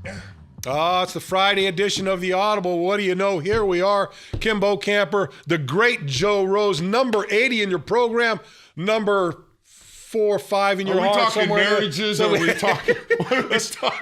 It's the Friday edition of the Audible. What do you know? Here we are. Kim Bokamper, the great Joe Rose, number 80 in your program, number 4 or 5 in your heart. Are we talking somewhere marriages? Or are we talking?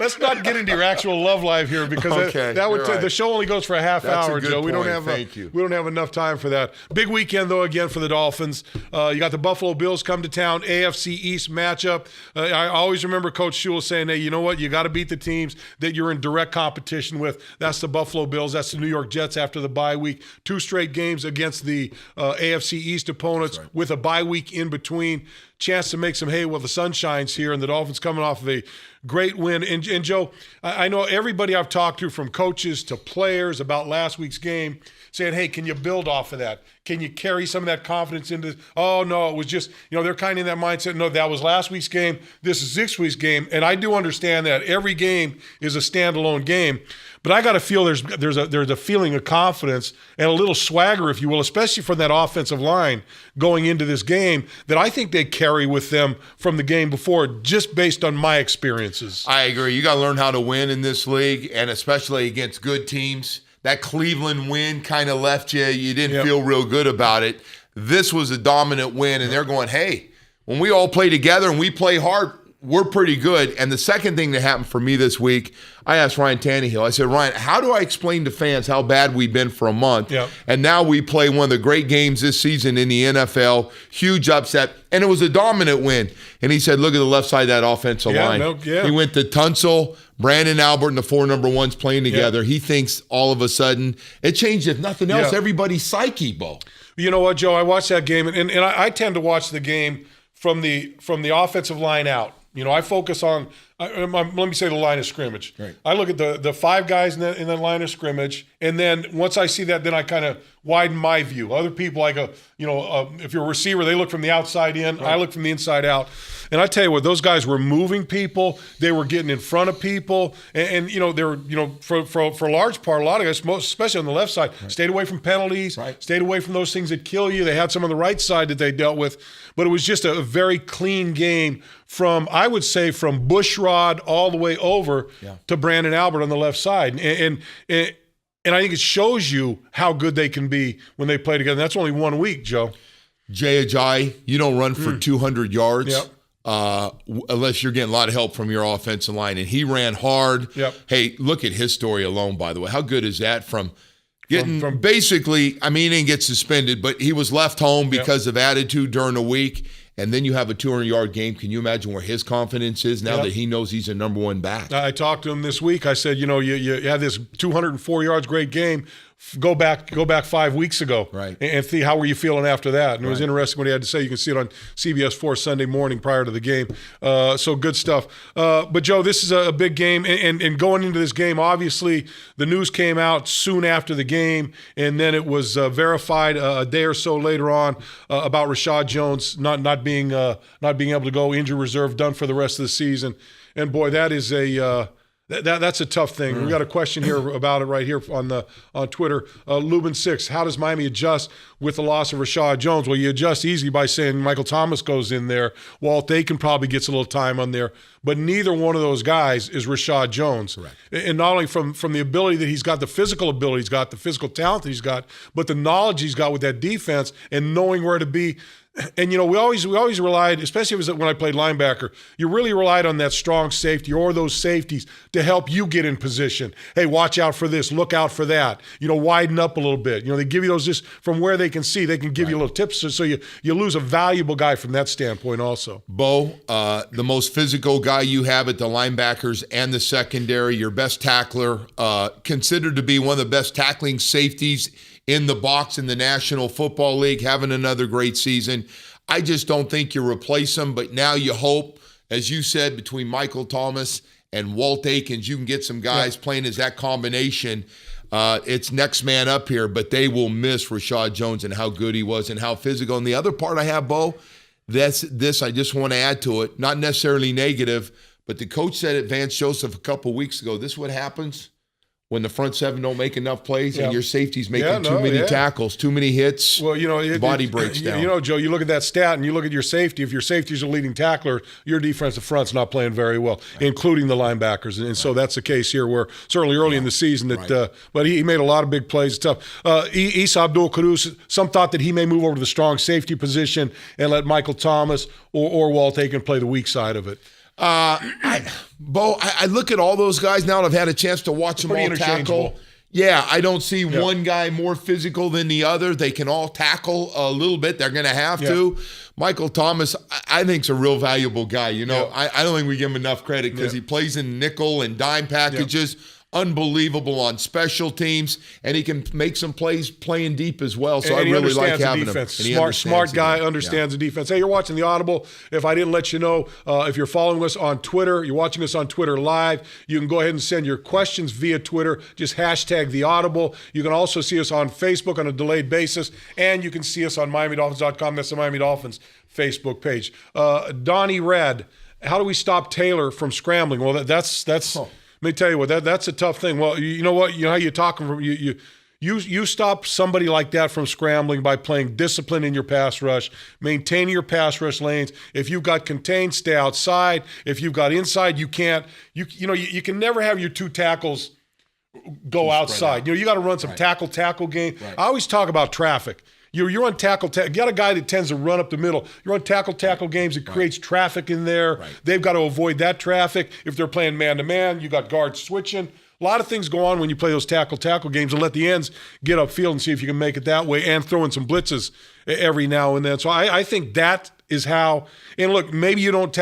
Let's not get into your actual love life here because that would right. the show only goes for a half That's hour, a good Joe. point. We don't have enough time for that. Big weekend though again for the Dolphins. You got the Buffalo Bills come to town, AFC East matchup. I always remember Coach Shula saying, "Hey, you know what? You got to beat the teams that you're in direct competition with." That's the Buffalo Bills. That's the New York Jets after the bye week. 2 straight games against the AFC East opponents with a bye week in between. Chance to make some hay while the sun shines here, and the Dolphins coming off of a great win. And Joe, I know everybody I've talked to, from coaches to players, about last week's game, saying, hey, can you build off of that? Can you carry some of that confidence into – oh, no, it was just – they're kind of in that mindset. No, that was last week's game. This is this week's game. And I do understand that every game is a standalone game. But I got to feel there's a feeling of confidence and a little swagger, if you will, especially from that offensive line going into this game, that I think they carry with them from the game before, just based on my experiences. I agree. You got to learn how to win in this league, and especially against good teams. That Cleveland win kind of left you. You didn't feel real good about it. This was a dominant win, and they're going, hey, when we all play together and we play hard, we're pretty good. And the second thing that happened for me this week, I asked Ryan Tannehill, I said, Ryan, how do I explain to fans how bad we've been for a month? Yep. And now we play one of the great games this season in the NFL, huge upset, and it was a dominant win. And he said, look at the left side of that offensive line. He went to Tunsil, Brandon Albert, and the 4 number ones playing together. He thinks all of a sudden it changed, if nothing else, everybody's psyche, Bo. You know what, Joe? I watched that game, and I tend to watch the game from the offensive line out. I focus on, let me say, the line of scrimmage. Right. I look at the 5 guys in the line of scrimmage, and then once I see that, then I kind of widen my view. Other people, like if you're a receiver, they look from the outside in. Right. I look from the inside out. And I tell you what, those guys were moving people. They were getting in front of people, and they were, for a large part, a lot of guys, especially on the left side, stayed away from penalties, stayed away from those things that kill you. They had some on the right side that they dealt with, but it was just a very clean game from, I would say, from Bushrod all the way over to Brandon Albert on the left side, and I think it shows you how good they can be when they play together. And that's only 1 week, Joe. Jay Ajayi, you don't run for 200 yards unless you're getting a lot of help from your offensive line. And he ran hard. Yep. Hey, look at his story alone, by the way. How good is that from getting basically, I mean, he didn't get suspended, but he was left home because of attitude during the week. And then you have a 200-yard game. Can you imagine where his confidence is now that he knows he's a number 1 back? I talked to him this week. I said, you had this 204 yards, great game. Go back 5 weeks ago, and see how were you feeling after that. And it was interesting what he had to say. You can see it on CBS 4 Sunday morning prior to the game. So good stuff. But Joe, this is a big game, and going into this game, obviously the news came out soon after the game, and then it was verified a day or so later on about Rashad Jones not being able to go, injury reserve, done for the rest of the season. And boy, that is that's a tough thing. We got a question here about it right here on Twitter. Lubin6, how does Miami adjust with the loss of Rashad Jones? Well, you adjust easy by saying Michael Thomas goes in there. Walt Aiken probably gets a little time on there. But neither one of those guys is Rashad Jones. Correct. And not only from the ability that he's got, the physical ability he's got, the physical talent that he's got, but the knowledge he's got with that defense and knowing where to be. And, we always relied, especially when I played linebacker, you really relied on that strong safety or those safeties to help you get in position. Hey, watch out for this, look out for that. Widen up a little bit. They give you those just from where they can see. They can give you little tips, so you lose a valuable guy from that standpoint also. Bo, the most physical guy you have at the linebackers and the secondary, your best tackler, considered to be one of the best tackling safeties in the box in the National Football League, having another great season. I just don't think you replace him, but now you hope, as you said, between Michael Thomas and Walt Aikens, you can get some guys playing as that combination. It's next man up here, but they will miss Rashad Jones and how good he was and how physical. And the other part I have, Bo, this I just want to add to it, not necessarily negative, but the coach said at Vance Joseph a couple weeks ago, this is what happens when the front seven don't make enough plays and your safety's making too many tackles, too many hits, well, the body breaks down. Joe, you look at that stat and you look at your safety. If your safety's a leading tackler, your defensive front's not playing very well, including the linebackers. And so that's the case here where certainly early in the season that but he made a lot of big plays. It's tough. Isa Abdul-Quddus, some thought that he may move over to the strong safety position and let Michael Thomas or Walt Aiken play the weak side of it. I look at all those guys now that I've had a chance to watch them all tackle. Yeah, I don't see one guy more physical than the other. They can all tackle a little bit. They're going to have to. Michael Thomas, I think, is a real valuable guy. I don't think we give him enough credit because he plays in nickel and dime packages. Unbelievable on special teams, and he can make some plays playing deep as well. So I really like having him. Smart guy, understands the defense. Hey, you're watching the Audible. If I didn't let you know, if you're following us on Twitter, you're watching us on Twitter live, you can go ahead and send your questions via Twitter. Just hashtag the Audible. You can also see us on Facebook on a delayed basis, and you can see us on MiamiDolphins.com. That's the Miami Dolphins Facebook page. Donnie Rad, how do we stop Taylor from scrambling? Well, that's. Let me tell you what, that's a tough thing. Well, you know what? You know how you're talking from you stop somebody like that from scrambling by playing discipline in your pass rush, maintaining your pass rush lanes. If you've got contained, stay outside. If you've got inside, you can't. You can never have your two tackles go outside. You got to run some tackle game. Right. I always talk about traffic. You're on tackle. You got a guy that tends to run up the middle. You're on tackle games. It creates traffic in there. Right. They've got to avoid that traffic. If they're playing man-to-man, you got guards switching. A lot of things go on when you play those tackle games, and let the ends get upfield and see if you can make it that way, and throw in some blitzes every now and then. So I think that is how. And look, maybe you don't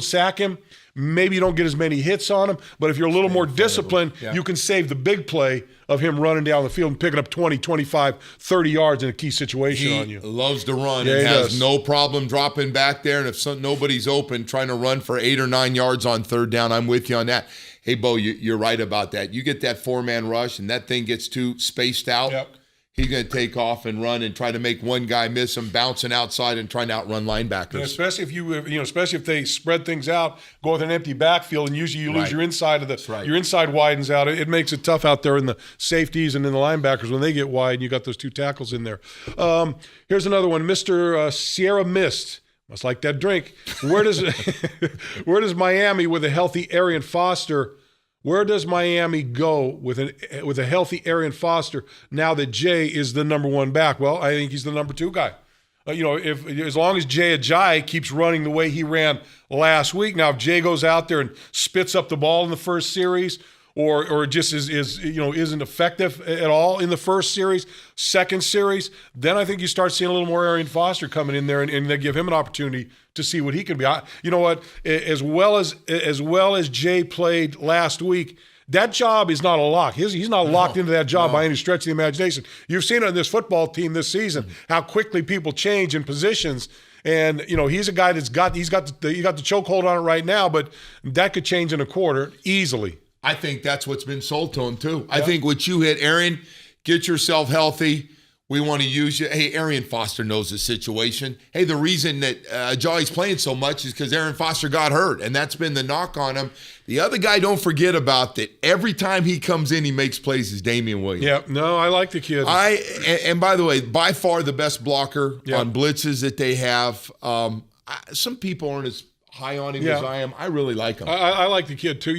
sack him. Maybe you don't get as many hits on him, but if you're a little more disciplined, you can save the big play of him running down the field and picking up 20, 25, 30 yards in a key situation on you. He loves to run and has no problem dropping back there. And if nobody's open, trying to run for 8 or 9 yards on third down, I'm with you on that. Hey, Bo, you're right about that. You get that four-man rush and that thing gets too spaced out. Yep. He's going to take off and run and try to make one guy miss him, bouncing outside and trying to outrun linebackers. Yeah, especially if they spread things out, go with an empty backfield, and usually you lose your inside of the. Your inside widens out. It makes it tough out there in the safeties and in the linebackers when they get wide. And you got those two tackles in there. Here's another one, Mr. Sierra Mist. Must like that drink. Where does Miami with a healthy Arian Foster? Where does Miami go with a healthy Arian Foster now that Jay is the number one back? Well, I think he's the number two guy. As long as Jay Ajayi keeps running the way he ran last week. Now, if Jay goes out there and spits up the ball in the first series, or just isn't effective at all in the first series, second series, then I think you start seeing a little more Arian Foster coming in there, and they give him an opportunity to see what he can be. You know what? As well as Jay played last week, that job is not a lock. He's not locked into that job by any stretch of the imagination. You've seen it on this football team this season, how quickly people change in positions. And he's a guy he's got the chokehold on it right now, but that could change in a quarter easily. I think that's what's been sold to him, too. I think what you hit, Aaron, get yourself healthy. We want to use you. Hey, Arian Foster knows the situation. Hey, the reason that Ajayi's playing so much is because Arian Foster got hurt, and that's been the knock on him. The other guy, don't forget about that. Every time he comes in, he makes plays is Damian Williams. Yeah, no, I like the kid. And by the way, by far the best blocker on blitzes that they have. Some people aren't as high on him as I am. I really like him. I like the kid, too.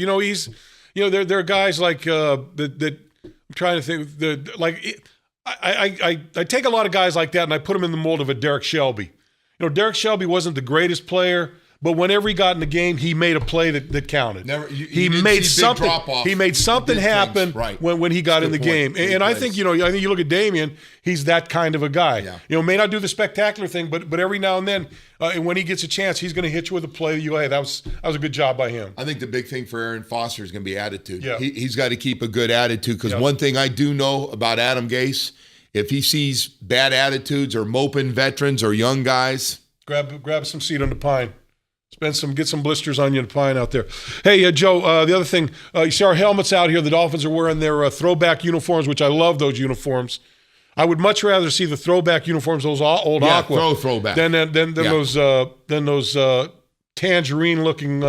There are guys like that. I'm trying to think. I take a lot of guys like that and I put them in the mold of a Derek Shelby. Derek Shelby wasn't the greatest player, but whenever he got in the game, he made a play that counted. He made something happen when he got in the game. And I think you look at Damian, he's that kind of a guy. Yeah. May not do the spectacular thing, but every now and then, when he gets a chance, he's going to hit you with a play that you go, hey, that was a good job by him. I think the big thing for Arian Foster is going to be attitude. Yeah. He's got to keep a good attitude because one thing I do know about Adam Gase, if he sees bad attitudes or moping veterans or young guys, grab some seed on the pine. Get some blisters on you in the pine out there. Hey, Joe, the other thing, you see our helmets out here. The Dolphins are wearing their throwback uniforms, which I love those uniforms. I would much rather see the throwback uniforms, those old Aqua, throwback, than those tangerine-looking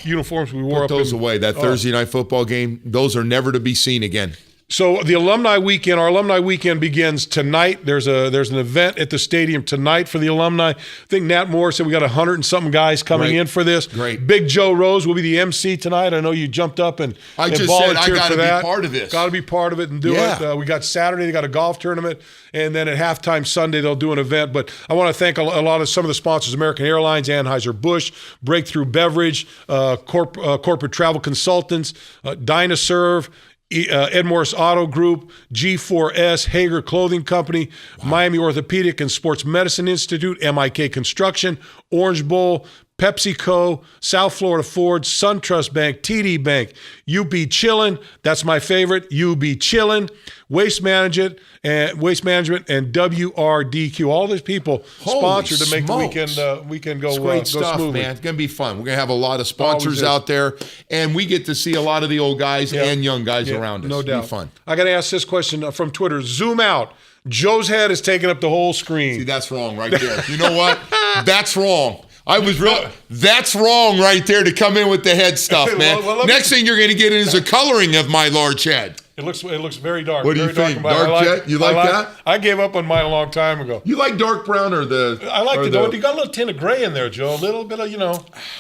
uniforms we wore Put up those in, away. That Thursday night football game, those are never to be seen again. So the alumni weekend, our alumni weekend begins tonight. There's an event at the stadium tonight for the alumni. I think Nat Moore said we got 100 and something guys coming in for this. Great. Big Joe Rose will be the MC tonight. I know you jumped up and I just volunteered said I got for to be that. part of this. Got to be part of it and do it. We got Saturday. They got a golf tournament, and then at halftime Sunday they'll do an event. But I want to thank some of the sponsors: American Airlines, Anheuser-Busch, Breakthrough Beverage, Corporate Travel Consultants, Dynaserve, Ed Morris Auto Group, G4S, Hager Clothing Company, Miami Orthopedic and Sports Medicine Institute, MIK Construction, Orange Bowl, PepsiCo, South Florida Ford, SunTrust Bank, TD Bank, UB Chillin, that's my favorite, UB Chillin, Waste Management, and WRDQ. All these people sponsored to make the weekend go, it's great stuff, smoothly. man. It's going to be fun. We're going to have a lot of sponsors out there, and we get to see a lot of the old guys and young guys around us. No doubt. It'll be fun. I got to ask this question from Twitter. Zoom out. Joe's head is taking up the whole screen. See, that's wrong right there. You know what? That's wrong. That's wrong right there to come in with the head stuff, man. Next thing you're going to get is a coloring of my large head. It looks very dark. What do you think? Dark jet? You like that? I gave up on mine a long time ago. You like dark brown or the? I like it. You got a little tint of gray in there, Joe. A little bit of,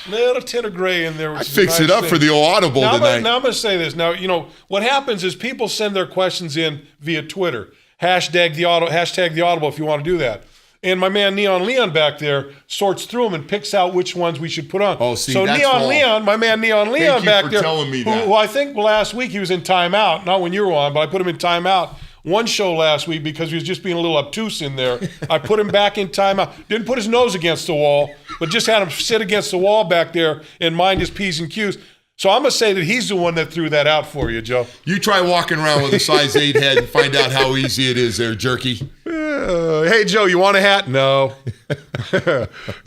little tint of gray in there. I fixed it up for the old Audible tonight. Now I'm going to say this. Now, what happens is people send their questions in via Twitter. Hashtag the Audible if you want to do that. And my man Neon Leon back there sorts through them and picks out which ones we should put on. Oh, see, so that's Neon wrong. Leon, my man Neon Leon back there, telling me that. who I think last week he was in timeout, not when you were on, but I put him in timeout one show last week because he was just being a little obtuse in there. I put him back in timeout. Didn't put his nose against the wall, but just had him sit against the wall back there and mind his P's and Q's. So I'm going to say that he's the one that threw that out for you, Joe. You try walking around with a size 8 head and find out how easy it is there, jerky. Hey, Joe, you want a hat? No.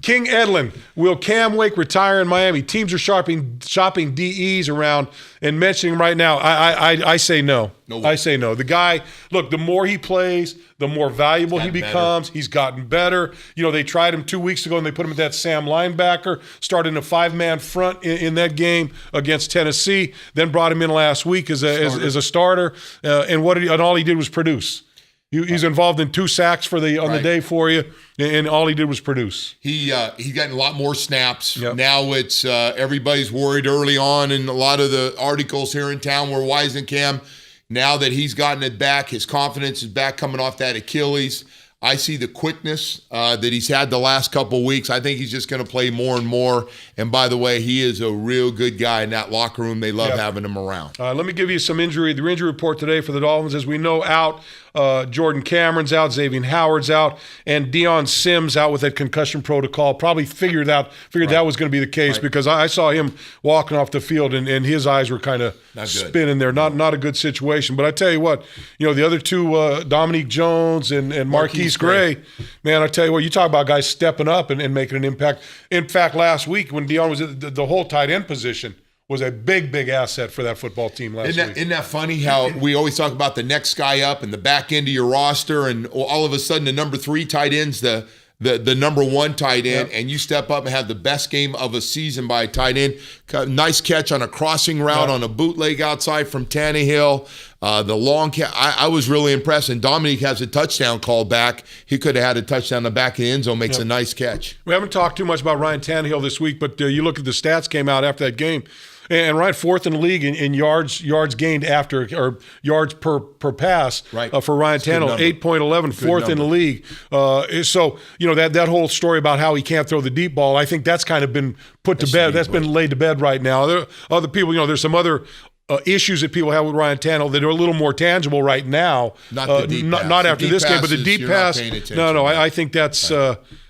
King Edlin, will Cam Wake retire in Miami? Teams are shopping DEs around and mentioning him right now. I say no. I say no. The guy, look, the more he plays, the more valuable he becomes. He's gotten better. They tried him 2 weeks ago and they put him at that Sam linebacker, started in a 5-man front in that game against Tennessee, then brought him in last week as a starter. And all he did was produce. He's involved in 2 sacks on the day for you, and all he did was produce. He's gotten a lot more snaps. Yep. Now it's everybody's worried early on, and a lot of the articles here in town were Cam. Now that he's gotten it back, his confidence is back coming off that Achilles. I see the quickness that he's had the last couple of weeks. I think he's just going to play more and more. And by the way, he is a real good guy in that locker room. They love having him around. Let me give you the injury report today for the Dolphins. As we know, out, Jordan Cameron's out, Xavier Howard's out, and Deion Sims out with that concussion protocol. Probably figured that was going to be the case because I saw him walking off the field and his eyes were kind of spinning there. Not a good situation. But I tell you what, the other two, Dominique Jones and Marquise Gray, man, I tell you what, you talk about guys stepping up and making an impact. In fact, last week when Deion was at the whole tight end position was a big, big asset for that football team last week. Isn't that funny how we always talk about the next guy up and the back end of your roster, and all of a sudden the number 3 tight end's the number 1 tight end, and you step up and have the best game of a season by a tight end. Nice catch on a crossing route on a bootleg outside from Tannehill. The long catch, I was really impressed. And Dominique has a touchdown call back. He could have had a touchdown in the back of the end zone, makes a nice catch. We haven't talked too much about Ryan Tannehill this week, but you look at the stats came out after that game. And Ryan, 4th in the league in yards gained after, or yards per pass for Ryan Tannehill, 8.11, 4th in the league. So, that whole story about how he can't throw the deep ball, I think that's kind of been put to bed. That's been laid to bed right now. There are other people, there's some other issues that people have with Ryan Tannehill that are a little more tangible right now. Not the deep pass. Not after this game, but the deep pass. No, I think that's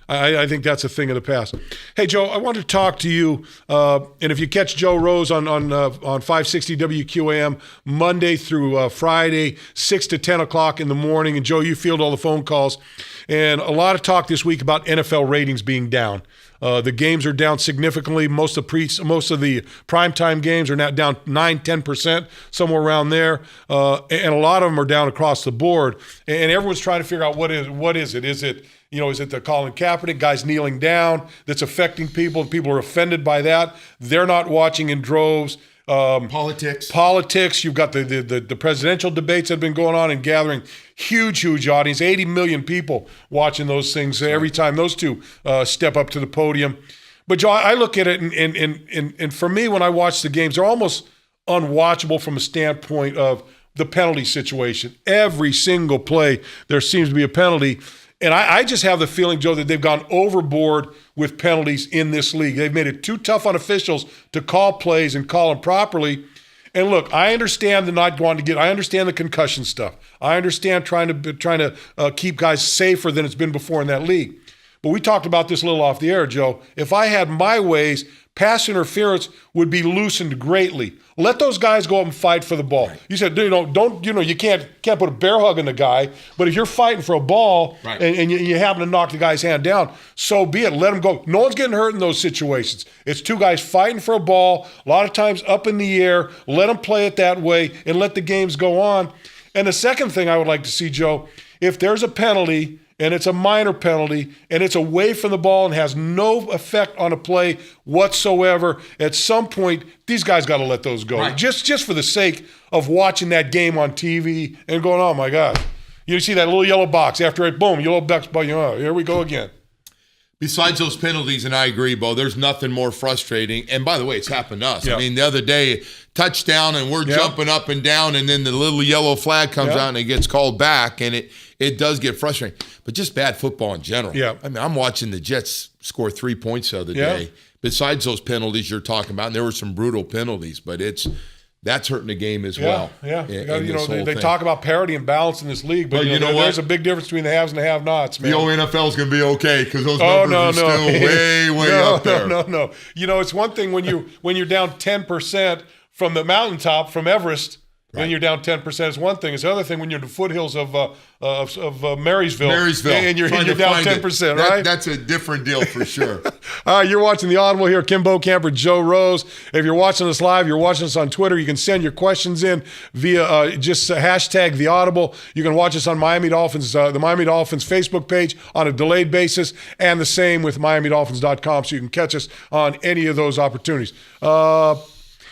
I think that's a thing of the past. Hey, Joe, I want to talk to you, and if you catch Joe Rose on 560 WQAM Monday through Friday, 6 to 10 o'clock in the morning, and Joe, you field all the phone calls, and a lot of talk this week about NFL ratings being down. The games are down significantly. Most of the primetime games are now down 9-10%, somewhere around there, and a lot of them are down across the board. And everyone's trying to figure out what is it? Is it the Colin Kaepernick guys kneeling down that's affecting people? People are offended by that. They're not watching in droves. Politics. You've got the presidential debates that have been going on and gathering huge audience. 80 million people watching those things every time those two step up to the podium. But Joe, I look at it and for me, when I watch the games, they're almost unwatchable from a standpoint of the penalty situation. Every single play, there seems to be a penalty. And I just have the feeling, Joe, that they've gone overboard with penalties in this league. They've made it too tough on officials to call plays and call them properly. And look, I understand I understand the concussion stuff. I understand trying to keep guys safer than it's been before in that league. But we talked about this a little off the air, Joe. If I had my ways, pass interference would be loosened greatly. Let those guys go up and fight for the ball. Right. You said, you can't put a bear hug in the guy, but if you're fighting for a ball and you happen to knock the guy's hand down, so be it. Let him go. No one's getting hurt in those situations. It's two guys fighting for a ball, a lot of times up in the air. Let them play it that way and let the games go on. And the second thing I would like to see, Joe, if there's a penalty and it's a minor penalty, and it's away from the ball and has no effect on a play whatsoever, at some point, these guys got to let those go. Right. Just for the sake of watching that game on TV and going, oh, my God. You see that little yellow box. After it, boom, yellow box, here we go again. Besides those penalties, and I agree, Bo, there's nothing more frustrating. And by the way, it's happened to us. Yep. I mean, the other day, touchdown, and we're jumping up and down, and then the little yellow flag comes out and it gets called back, and it does get frustrating. But just bad football in general. Yeah. I mean, I'm watching the Jets score 3 points the other day. Besides those penalties you're talking about, and there were some brutal penalties, but that's hurting the game as well. Yeah. They talk about parity and balance in this league, but you know what? There's a big difference between the haves and the have-nots, man. The old NFL is going to be okay because those numbers are still way up there. No. It's one thing when you're down 10% from the mountaintop, from Everest. When you're down 10% is one thing. It's the other thing when you're in the foothills of Marysville, and you're down 10%, right? That's a different deal for sure. All right, you're watching the Audible here. Kim Bokamper, Joe Rose. If you're watching us live, you're watching us on Twitter. You can send your questions in via just hashtag the Audible. You can watch us on Miami Dolphins, the Miami Dolphins Facebook page on a delayed basis, and the same with MiamiDolphins.com. So you can catch us on any of those opportunities.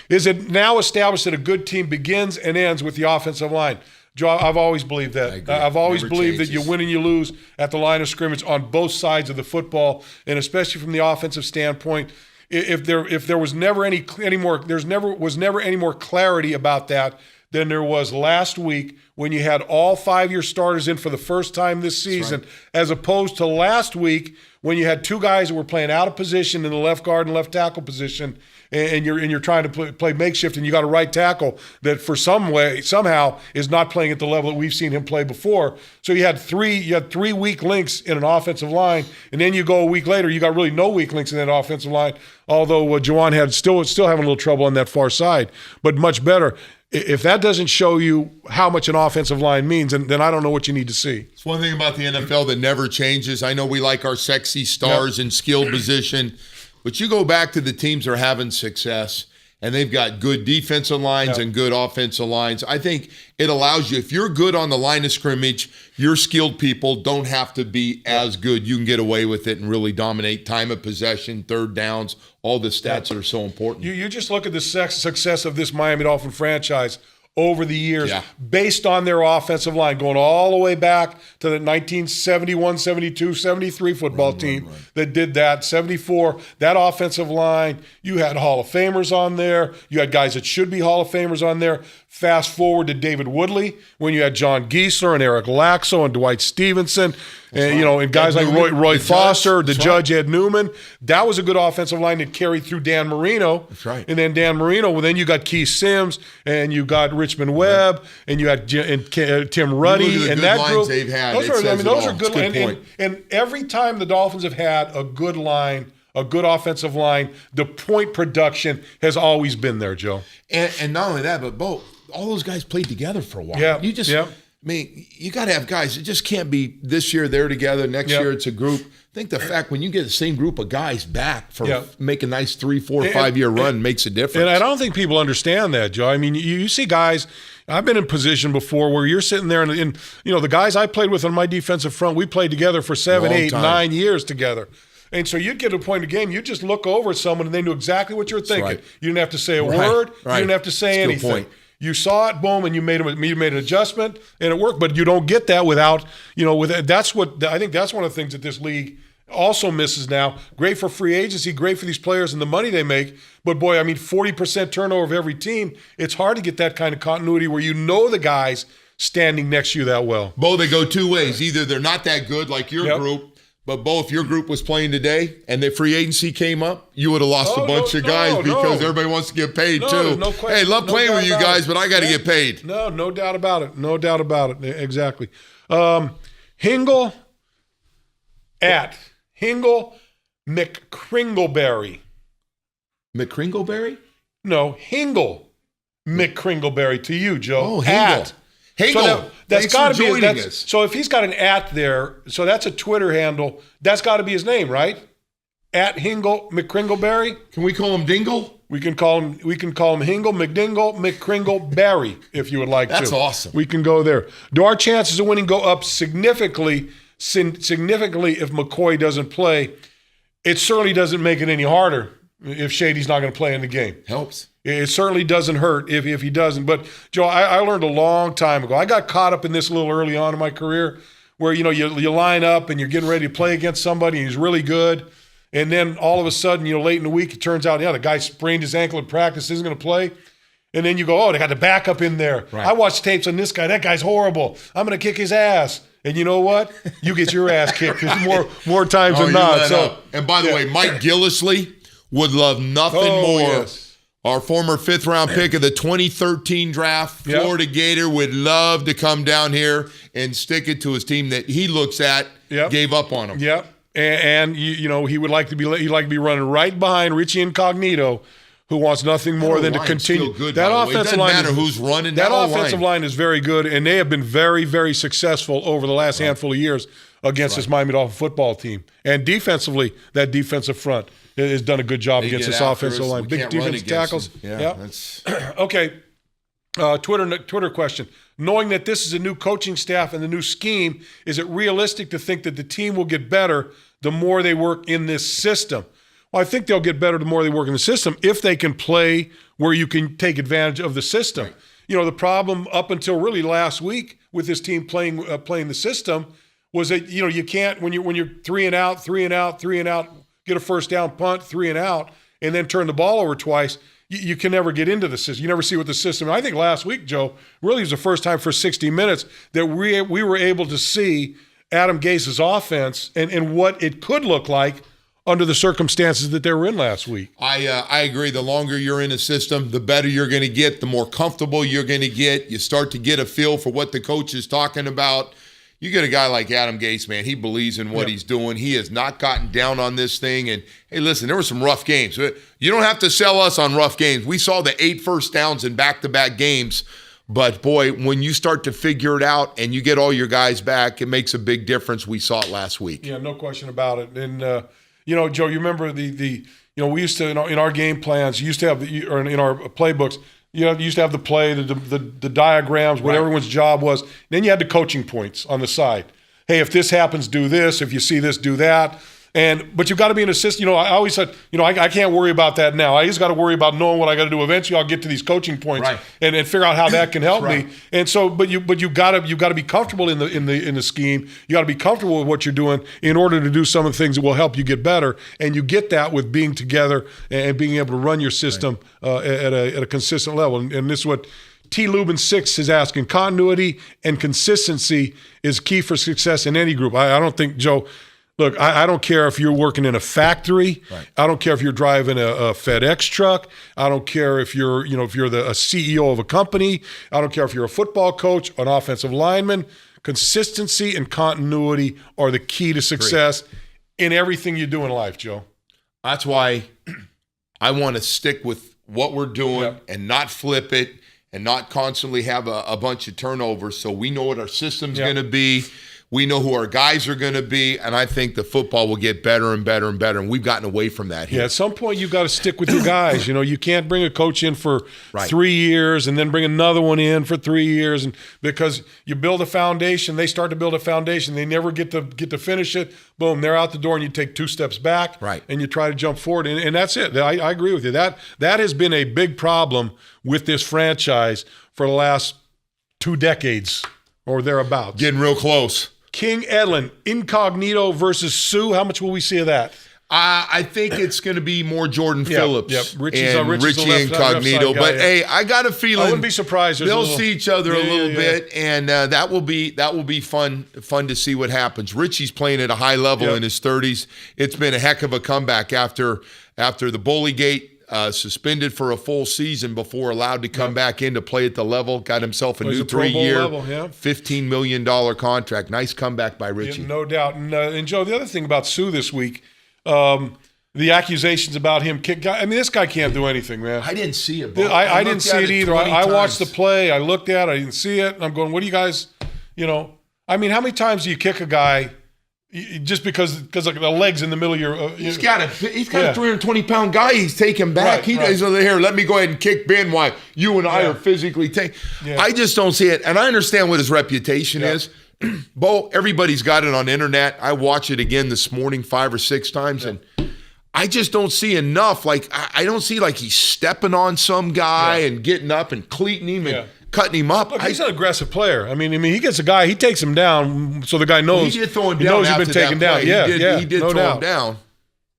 Is it now established that a good team begins and ends with the offensive line? Joe, I've always believed that. I've always believed that you win and you lose at the line of scrimmage on both sides of the football, and especially from the offensive standpoint. If there was never any more clarity about that than there was last week when you had all 5 year starters in for the first time this season, as opposed to last week when you had two guys that were playing out of position in the left guard and left tackle position, and you're trying to play makeshift, and you got a right tackle that for somehow is not playing at the level that we've seen him play before. So you had three weak links in an offensive line, and then you go a week later, you got really no weak links in that offensive line. Although Juwan had still having a little trouble on that far side, but much better. If that doesn't show you how much an offensive line means, then I don't know what you need to see. It's one thing about the NFL that never changes. I know we like our sexy stars in skilled position, but you go back to the teams that are having success, and they've got good defensive lines and good offensive lines. I think it allows you, if you're good on the line of scrimmage, your skilled people don't have to be as good. You can get away with it and really dominate time of possession, third downs, all the stats that are so important. You just look at the success of this Miami Dolphin franchise over the years based on their offensive line, going all the way back to the 1971, 72, 73 football team that did that, 74, that offensive line. You had Hall of Famers on there. You had guys that should be Hall of Famers on there. Fast forward to David Woodley when you had John Giesler and Eric Laxo and Dwight Stevenson, and guys like Roy Foster, the Judge Ed Newman. That was a good offensive line that carried through Dan Marino. That's right. And then Dan Marino, well, then you got Keith Sims and you got Richmond Webb and you had Tim Ruddy and that group. They've had. Those are good lines. And every time the Dolphins have had a good line, a good offensive line, the point production has always been there, Joe. And not only that, but Bo, all those guys played together for a while. Yeah. I mean, you got to have guys. It just can't be this year they're together, next year it's a group. I think the fact when you get the same group of guys back for make a nice 3, 4, 5 year run makes a difference. And I don't think people understand that, Joe. I mean, you see guys. I've been in position before where you're sitting there and the guys I played with on my defensive front, we played together for 7, 8, 9 years together. And so you'd get to a point in the game, you just look over at someone and they knew exactly what you were thinking. Right. You didn't have to say a word. You didn't have to say anything. You saw it, boom, and you made an adjustment, and it worked. But you don't get that without, that's what I think that's one of the things that this league also misses now. Great for free agency, great for these players and the money they make. But boy, 40% turnover of every team. It's hard to get that kind of continuity where the guys standing next to you that well. Bo, they go two ways. Either they're not that good like your group, but Bo, if your group was playing today and the free agency came up, you would have lost a bunch of guys because everybody wants to get paid too. No question. Hey, love playing with you guys, but I got to get paid. No doubt about it. No doubt about it. Exactly. Hingle McCringleberry. McCringleberry? No, Hingle McCringleberry to you, Joe. Oh, Hingle. So that's got to be so if he's got an @ there, so that's a Twitter handle. That's got to be his name, right? @Hingle McCringleberry. Can we call him Dingle? We can call him Hingle McDingle McCringleberry if you would like to. That's awesome. We can go there. Do our chances of winning go up significantly if McCoy doesn't play? It certainly doesn't make it any harder if Shady's not going to play in the game. Helps. It certainly doesn't hurt if he doesn't. But, Joe, I learned a long time ago. I got caught up in this a little early on in my career where, you line up and you're getting ready to play against somebody and he's really good. And then all of a sudden, late in the week, it turns out, the guy sprained his ankle in practice, isn't going to play. And then you go, they got the backup in there. Right. I watched tapes on this guy. That guy's horrible. I'm going to kick his ass. And you know what? You get your ass kicked more times than not. So, and by the way, Mike Gillislee would love nothing more. Yes. Our former 5th-round pick of the 2013 draft, Florida Gator, would love to come down here and stick it to his team that he looks at, gave up on him. Yep. And he would like to be running right behind Richie Incognito, who wants nothing more than to continue. Good, that offensive line doesn't matter who's running. That offensive line is very good, and they have been very, very successful over the last handful of years against this Miami Dolphin football team. And defensively, that defensive front has done a good job against this offensive line. Big defensive tackles. Okay. Twitter question. Knowing that this is a new coaching staff and the new scheme, is it realistic to think that the team will get better the more they work in this system? Well, I think they'll get better the more they work in the system if they can play where you can take advantage of the system. Right. The problem up until really last week with this team playing the system was that you can't when you're 3 and out, get a first down, punt, 3 and out, and then turn the ball over twice. You can never get into the system. You never see what the system. I think last week, Joe, really was the first time for 60 minutes that we were able to see Adam Gase's offense and what it could look like under the circumstances that they were in last week. I agree. The longer you're in a system, the better you're going to get, the more comfortable you're going to get. You start to get a feel for what the coach is talking about. You get a guy like Adam Gase, man, he believes in what he's doing. He has not gotten down on this thing. And, hey, listen, there were some rough games. You don't have to sell us on rough games. We saw the 8 first downs in back-to-back games. But, boy, when you start to figure it out and you get all your guys back, it makes a big difference. We saw it last week. Yeah, no question about it. And, Joe, you remember we used to, in our game plans, you used to have, or in our playbooks, you used to have the play, the diagrams, what everyone's job was. Then you had the coaching points on the side. Hey, if this happens, do this. If you see this, do that. But you've got to be an assistant. I always said, I can't worry about that now. I just got to worry about knowing what I got to do. Eventually, I'll get to these coaching points and figure out how that can help me. And so, but you got to be comfortable in the scheme. You got to be comfortable with what you're doing in order to do some of the things that will help you get better. And you get that with being together and being able to run your system at a consistent level. And this is what T. Lubin 6 is asking. Continuity and consistency is key for success in any group. I don't think, Joe. Look, I don't care if you're working in a factory. Right. I don't care if you're driving a FedEx truck. I don't care if you're a CEO of a company. I don't care if you're a football coach, an offensive lineman. Consistency and continuity are the key to success in everything you do in life, Joe. That's why I want to stick with what we're doing and not flip it and not constantly have a bunch of turnovers. So we know what our system's going to be. We know who our guys are going to be, and I think the football will get better and better and better, and we've gotten away from that here. Yeah, at some point you've got to stick with your guys. You can't bring a coach in for 3 years and then bring another one in for 3 years, and because you build a foundation, they start to build a foundation, they never get to finish it. Boom, they're out the door, and you take 2 steps back, and you try to jump forward, and that's it. I agree with you. That has been a big problem with this franchise for the last 2 decades or thereabouts. Getting real close. King Edlin, Incognito versus Sue. How much will we see of that? I think it's going to be more Jordan Phillips Richie Incognito. But hey, I got a feeling I wouldn't be surprised. They'll see each other a little bit, and that will be fun to see what happens. Richie's playing at a high level in his 30s. It's been a heck of a comeback after the Bullygate. Suspended for a full season before allowed to come back in to play at the level. Got himself a new 3-year, $15 million contract. Nice comeback by Richie. Yeah, no doubt. And Joe, the other thing about Sue this week, the accusations about him this guy can't do anything, man. I didn't see it. I didn't see it either. I watched the play. I looked at it. I didn't see it. And I'm going, what do you guys, how many times do you kick a guy just because of the legs in the middle of your he's got a 320-pound guy he's taking back. He's here, let me go ahead and kick Ben while you and I are physically taking. I just don't see it. And I understand what his reputation is. Bo, everybody's got it on the internet. I watch it again this morning 5 or 6 times, and I just don't see enough. Like I don't see like he's stepping on some guy and getting up and cleating him and cutting him up. Look, he's an aggressive player. I mean, he gets a guy, he takes him down, so the guy knows. He did throw him down. He knows he's been taken down. He did no throw doubt. him down.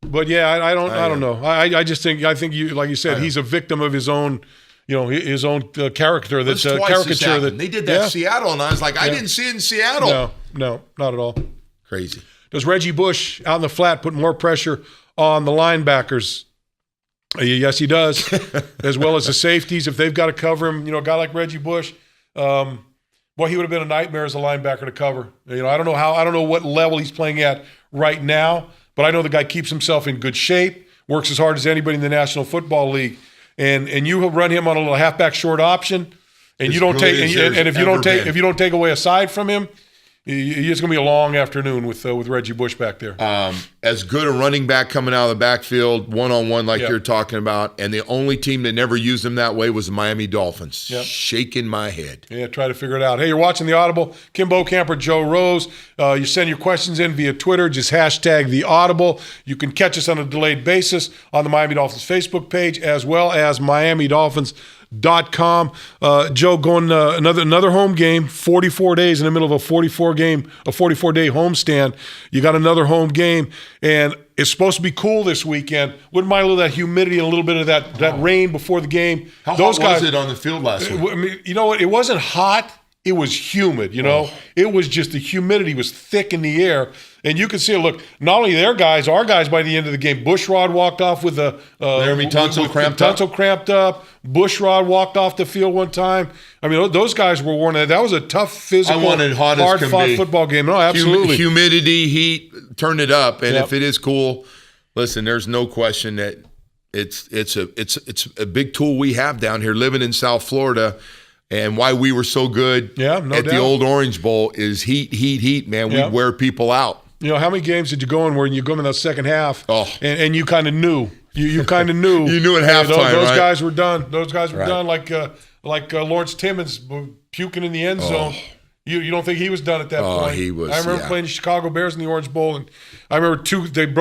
But I don't know. I just think you, like you said, he's a victim of his own. His own character. That's a caricature that they did that in Seattle, and I was like, I didn't see it in Seattle. No, not at all. Crazy. Does Reggie Bush out in the flat put more pressure on the linebackers? Yes, he does, as well as the safeties. If they've got to cover him, a guy like Reggie Bush, he would have been a nightmare as a linebacker to cover. I don't know what level he's playing at right now, but I know the guy keeps himself in good shape, works as hard as anybody in the National Football League. And you run him on a little halfback short option, and you don't take if you don't take away a side from him, it's going to be a long afternoon with Reggie Bush back there. As good a running back coming out of the backfield, one-on-one like you're talking about, and the only team that never used him that way was the Miami Dolphins. Shaking my head. Yeah, try to figure it out. Hey, you're watching the Audible. Kim Bokamper, Joe Rose. You send your questions in via Twitter. Just hashtag the Audible. You can catch us on a delayed basis on the Miami Dolphins Facebook page as well as MiamiDolphins.com. Joe, going another home game, 44 days in the middle of a 44-day homestand. You got another home game, and it's supposed to be cool this weekend. Wouldn't mind a little of that humidity and a little bit of that rain before the game. How hot was it on the field last week? I mean, you know what? It wasn't hot. It was humid, It was just the humidity was thick in the air. And you can see it. Look, not only our guys by the end of the game, Bushrod walked off with a Laramie Tunsil cramped up. Bushrod walked off the field one time. I mean, those guys were worn out. That was a tough, physical, hard-fought football game. No, absolutely. Humidity, heat, turn it up. And if it is cool, listen, there's no question that it's a big tool we have down here living in South Florida. And why we were so good the old Orange Bowl is heat, man. We'd wear people out. How many games did you go in where you go in that second half and you kind of knew? You kind of knew. You knew at halftime, those guys were done. Those guys were done like Lawrence Timmons puking in the end zone. You don't think he was done at that point? He was. I remember playing the Chicago Bears in the Orange Bowl, and I remember they had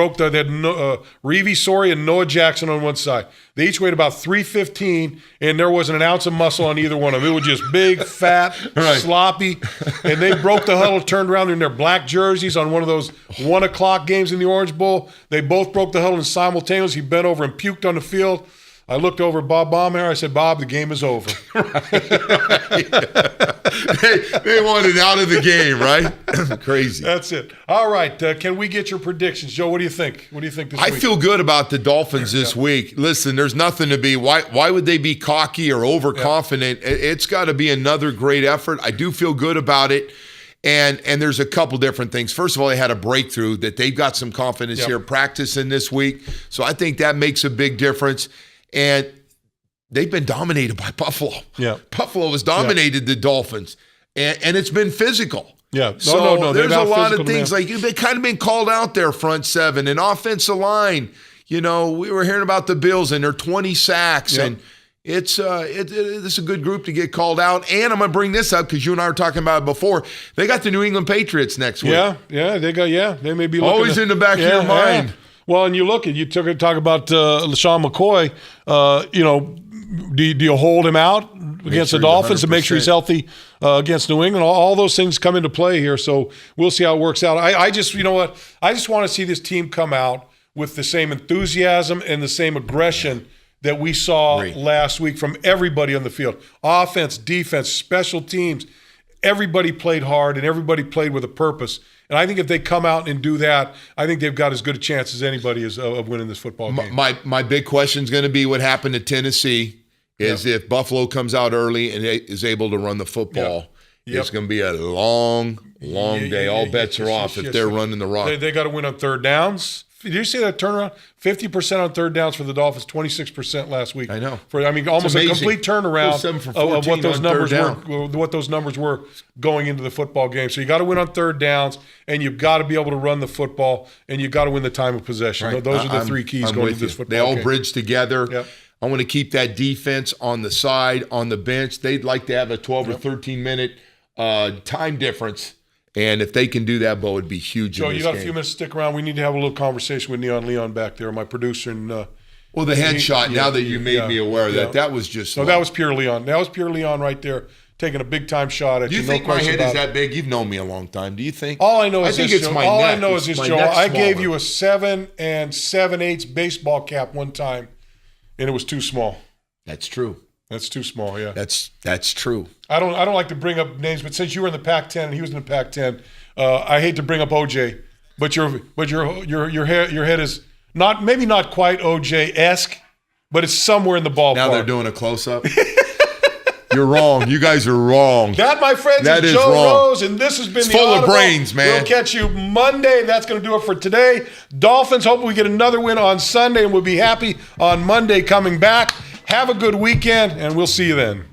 Reeve Sori and Noah Jackson on one side. They each weighed about 315, and there wasn't an ounce of muscle on either one of them. It was just big, fat, sloppy, and they broke the huddle, turned around in their black jerseys on one of those 1 o'clock games in the Orange Bowl. They both broke the huddle, and simultaneously he bent over and puked on the field. I looked over at Bob Baumgartner. I said, Bob, the game is over. They wanted out of the game, right? Crazy. That's it. All right. Can we get your predictions? Joe, what do you think? What do you think this week? I feel good about the Dolphins this week. Listen, there's nothing to be. Why would they be cocky or overconfident? It's got to be another great effort. I do feel good about it. And there's a couple different things. First of all, they had a breakthrough that they've got some confidence here practicing this week. So I think that makes a big difference. And they've been dominated by Buffalo. Yeah. Buffalo has dominated the Dolphins, and it's been physical. Yeah. No. There's a lot of things like they've kind of been called out there, front seven and offensive line. We were hearing about the Bills and their 20 sacks, and it's a good group to get called out. And I'm going to bring this up because you and I were talking about it before. They got the New England Patriots next week. They may be looking always in the back of your mind. Well, and you talk about LaShawn McCoy. Do you hold him out against the Dolphins to make sure he's healthy against New England? All those things come into play here, so we'll see how it works out. I just want to see this team come out with the same enthusiasm and the same aggression that we saw last week from everybody on the field. Offense, defense, special teams. Everybody played hard and everybody played with a purpose. And I think if they come out and do that, I think they've got as good a chance as anybody of winning this football game. My big question is going to be what happened to Tennessee is if Buffalo comes out early and is able to run the football. It's going to be a long day. All bets are off if they're running the rock. They got to win on third downs. Did you see that turnaround? 50% on third downs for the Dolphins, 26% last week. I know. Almost a complete turnaround of what those numbers were going into the football game. So you got to win on third downs, and you've got to be able to run the football, and you've got to win the time of possession. Right. Those are the three keys going into this football game. They all bridge together. Yep. I want to keep that defense on the side, on the bench. They'd like to have a 12 or 13-minute time difference. And if they can do that, Bo, it'd be huge. Joe, you got a few minutes to stick around. We need to have a little conversation with Neon Leon back there, my producer. And the headshot. Now that you made me aware of that was just that was pure Leon. That was pure Leon right there, taking a big time shot at you. Do you think my head is that big? You've known me a long time. Do you think? All I know is I think it's my neck. All I know is this, Joe. I gave you a 7 7/8 baseball cap one time, and it was too small. That's true. That's too small, yeah. That's true. I don't like to bring up names, but since you were in the Pac-10 and he was in the Pac-10, I hate to bring up OJ, but your head is maybe not quite OJ-esque, but it's somewhere in the ballpark. Now they're doing a close-up. You're wrong. You guys are wrong. That, my friends, is Joe Rose, and this has been it's full of brains, man. We'll catch you Monday. That's going to do it for today. Dolphins, hope we get another win on Sunday, and we'll be happy on Monday coming back. Have a good weekend, and we'll see you then.